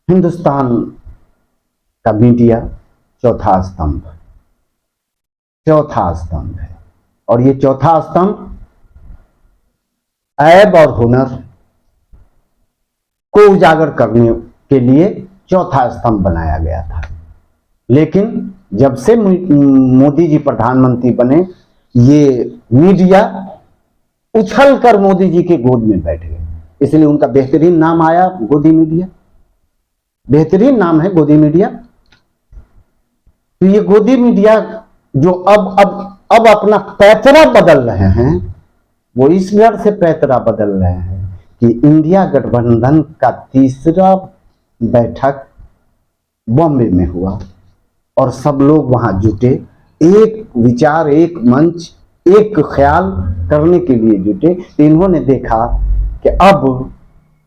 हिंदुस्तान का मीडिया चौथा स्तंभ है और ये चौथा स्तंभ ऐब और हुनर को उजागर करने के लिए चौथा स्तंभ बनाया गया था। लेकिन जब से मोदी जी प्रधानमंत्री बने, ये मीडिया उछल कर मोदी जी के गोद में बैठ गए, इसलिए उनका बेहतरीन नाम आया गोदी मीडिया। बेहतरीन नाम है गोदी मीडिया। तो ये गोदी मीडिया जो अब अपना पैतरा बदल रहे हैं, वो इस डर से पैतरा बदल रहे हैं कि इंडिया गठबंधन का तीसरा बैठक बॉम्बे में हुआ और सब लोग वहां जुटे, एक विचार, एक मंच, एक ख्याल करने के लिए जुटे। इन्होंने देखा कि अब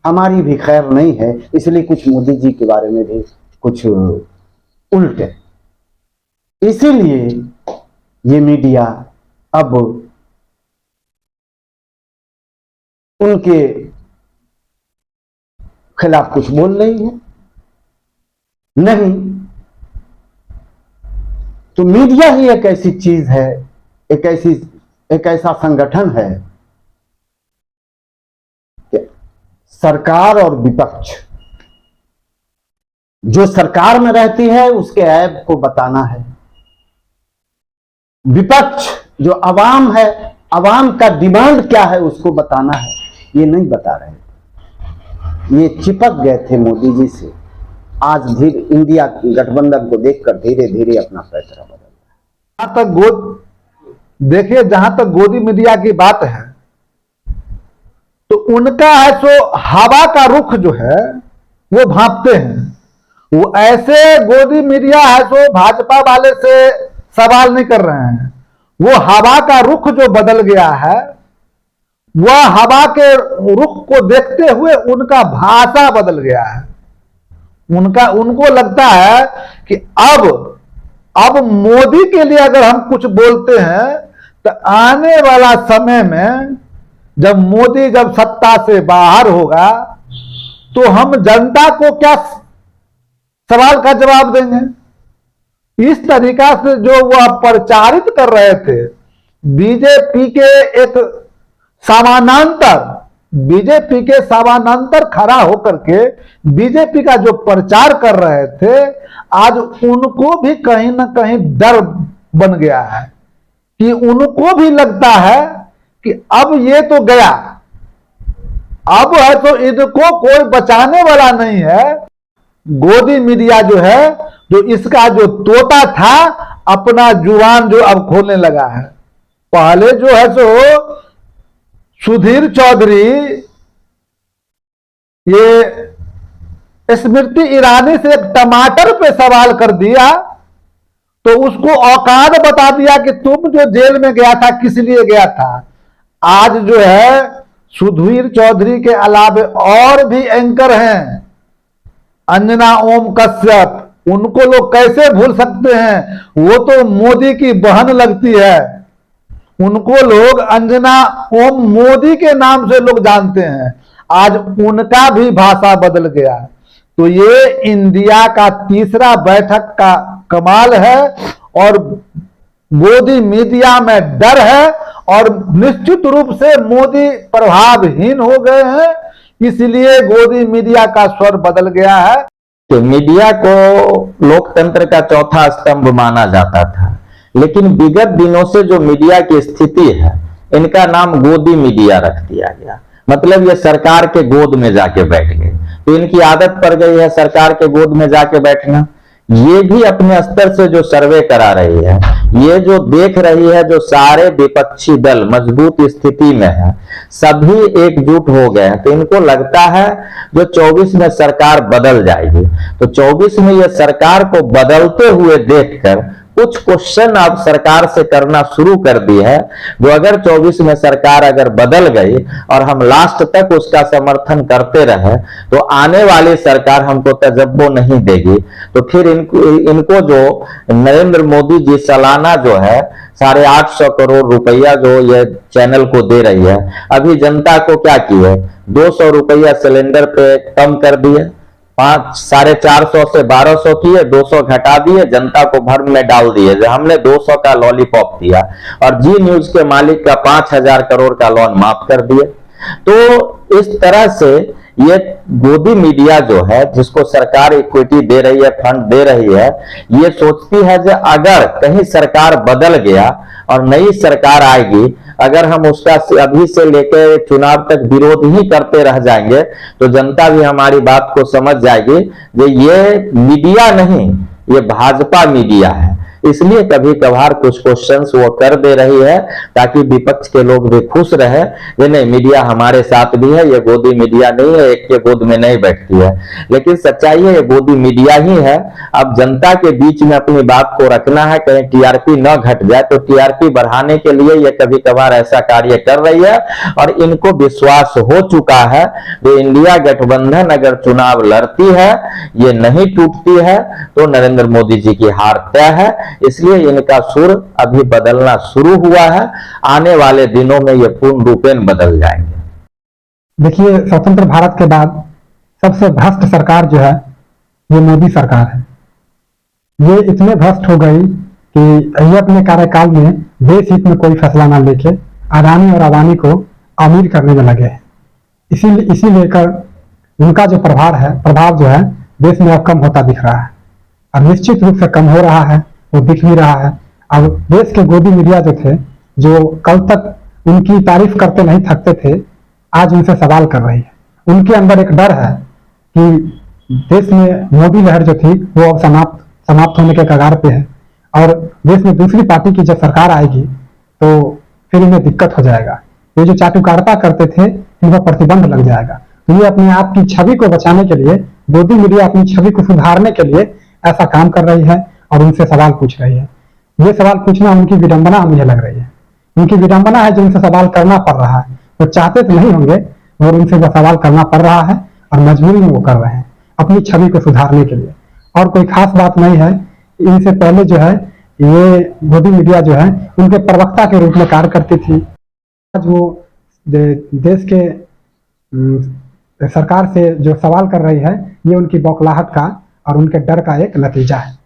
हमारी भी खैर नहीं है, इसलिए कुछ मोदी जी के बारे में भी कुछ उल्टे। इसीलिए ये मीडिया अब उनके खिलाफ कुछ बोल रही है। नहीं तो मीडिया ही एक ऐसी चीज है, एक ऐसा संगठन है कि सरकार और विपक्ष, जो सरकार में रहती है उसके ऐब को बताना है, विपक्ष जो अवाम है, अवाम का डिमांड क्या है उसको बताना है। ये नहीं बता रहे, ये चिपक गए थे मोदी जी से। आज धीरे इंडिया गठबंधन को देखकर धीरे धीरे अपना पैतरा बदल रहा है। जहां तक देखिए, जहां तक गोदी मीडिया की बात है, तो उनका है सो हवा का रुख जो है वो भांपते हैं। वो ऐसे गोदी मीडिया है सो भाजपा वाले से सवाल नहीं कर रहे हैं। वो हवा का रुख जो बदल गया है, वह हवा के रुख को देखते हुए उनका भाषा बदल गया है। उनको लगता है कि अब मोदी के लिए अगर हम कुछ बोलते हैं तो आने वाला समय में जब मोदी जब सत्ता से बाहर होगा तो हम जनता को क्या सवाल का जवाब देंगे। इस तरीका से जो वह प्रचारित कर रहे थे, बीजेपी के समानांतर खड़ा होकर के बीजेपी का जो प्रचार कर रहे थे, आज उनको भी कहीं ना कहीं डर बन गया है कि उनको भी लगता है कि अब ये तो गया, अब है तो इनको कोई बचाने वाला नहीं है। गोदी मीडिया जो है, जो इसका जो तोता था, अपना जुबान जो अब खोलने लगा है। पहले जो है सो सुधीर चौधरी ये स्मृति ईरानी से एक टमाटर पे सवाल कर दिया तो उसको औकात बता दिया कि तुम जो जेल में गया था किस लिए गया था। आज जो है सुधीर चौधरी के अलावे और भी एंकर हैं, अंजना ओम कश्यप, उनको लोग कैसे भूल सकते हैं। वो तो मोदी की बहन लगती है, उनको लोग अंजना ओम मोदी के नाम से लोग जानते हैं। आज उनका भी भाषा बदल गया। तो ये इंडिया का तीसरा बैठक का कमाल है और गोदी मीडिया में डर है और निश्चित रूप से मोदी प्रभावहीन हो गए हैं, इसलिए गोदी मीडिया का स्वर बदल गया है। तो मीडिया को लोकतंत्र का चौथा स्तंभ माना जाता था, लेकिन विगत दिनों से जो मीडिया की स्थिति है, इनका नाम गोदी मीडिया रख दिया गया। मतलब ये सरकार के गोद में जाके बैठ गए, तो इनकी आदत पड़ गई है सरकार के गोद में जाके बैठना। ये भी अपने स्तर से जो सर्वे करा रही है, ये जो देख रही है, जो सारे विपक्षी दल मजबूत स्थिति में है, सभी एकजुट हो गए हैं, तो इनको लगता है जो 24 में सरकार बदल जाएगी। तो 24 में ये सरकार को बदलते हुए देखकर कुछ क्वेश्चन अब सरकार से करना शुरू कर दी है, जो अगर 24 में सरकार अगर बदल गई और हम लास्ट तक उसका समर्थन करते रहे तो आने वाली सरकार हमको तजब्बो नहीं देगी। तो फिर इनको जो नरेंद्र मोदी जी सालाना जो है 850 करोड़ रुपया जो ये चैनल को दे रही है, अभी जनता को क्या की है, 200 रुपया सिलेंडर पे कम कर दिए 450 से 1200 किए, 200 घटा दिए, जनता को भर्म में डाल दिए। हमने 200 का लॉलीपॉप दिया और जी न्यूज के मालिक का 5000 करोड़ का लोन माफ कर दिए। तो इस तरह से ये गोदी मीडिया जो है, जिसको सरकार इक्विटी दे रही है, फंड दे रही है, ये सोचती है कि अगर कहीं सरकार बदल गया और नई सरकार आएगी, अगर हम उसका अभी से लेकर चुनाव तक विरोध ही करते रह जाएंगे तो जनता भी हमारी बात को समझ जाएगी कि ये मीडिया नहीं, ये भाजपा मीडिया है। इसलिए कभी कभार कुछ क्वेश्चंस वो कर दे रही है ताकि विपक्ष के लोग भी खुश रहे, ये नहीं मीडिया हमारे साथ भी है, ये गोदी मीडिया नहीं है, एक के गोद में नहीं बैठती है। लेकिन सच्चाई है ये गोदी मीडिया ही है। अब जनता के बीच में अपनी बात को रखना है, कहीं टीआरपी न घट जाए, तो टीआरपी बढ़ाने के लिए ये कभी कभार ऐसा कार्य कर रही है। और इनको विश्वास हो चुका है कि इंडिया गठबंधन अगर चुनाव लड़ती है, ये नहीं टूटती है, तो नरेंद्र मोदी जी की हार तय है। इसलिए इनका सुर अभी बदलना शुरू हुआ है, आने वाले दिनों में ये पूर्ण रूपेण बदल जाएंगे। देखिए, स्वतंत्र भारत के बाद सबसे भ्रष्ट सरकार जो है ये मोदी सरकार है। ये इतने भ्रष्ट हो गई कि ये अपने कार्यकाल में देश हित में कोई फैसला ना लेके अडानी और अदानी को अमीर करने में लगे हैं। इसी लेकर उनका जो प्रभाव जो है देश में अब कम होता दिख रहा है, और निश्चित रूप से कम हो रहा है, वो दिख भी रहा है। अब देश के गोदी मीडिया जो थे, जो कल तक उनकी तारीफ करते नहीं थकते थे, आज उनसे सवाल कर रही है। उनके अंदर एक डर है कि देश में मोदी लहर जो थी वो अब समाप्त होने के कगार पे है, और देश में दूसरी पार्टी की जब सरकार आएगी तो फिर इन्हें दिक्कत हो जाएगा। ये जो चाटुकारिता करते थे इन पर प्रतिबंध लग जाएगा। तो ये अपने आप की छवि को बचाने के लिए, गोदी मीडिया अपनी छवि को सुधारने के लिए ऐसा काम कर रही है और उनसे सवाल पूछ रही है। ये सवाल पूछना उनकी विडंबना मुझे लग रही है। उनकी विडंबना है जो उनसे सवाल करना पड़ रहा है। वो चाहते तो नहीं होंगे, और उनसे वो सवाल करना पड़ रहा है और मजबूरी में वो कर रहे हैं अपनी छवि को सुधारने के लिए। और कोई खास बात नहीं है। इनसे पहले जो है ये गोदी मीडिया जो है उनके प्रवक्ता के रूप में कार्य करती थी। आज वो देश के सरकार से जो सवाल कर रही है, ये उनकी बौखलाहट का और उनके डर का एक नतीजा है।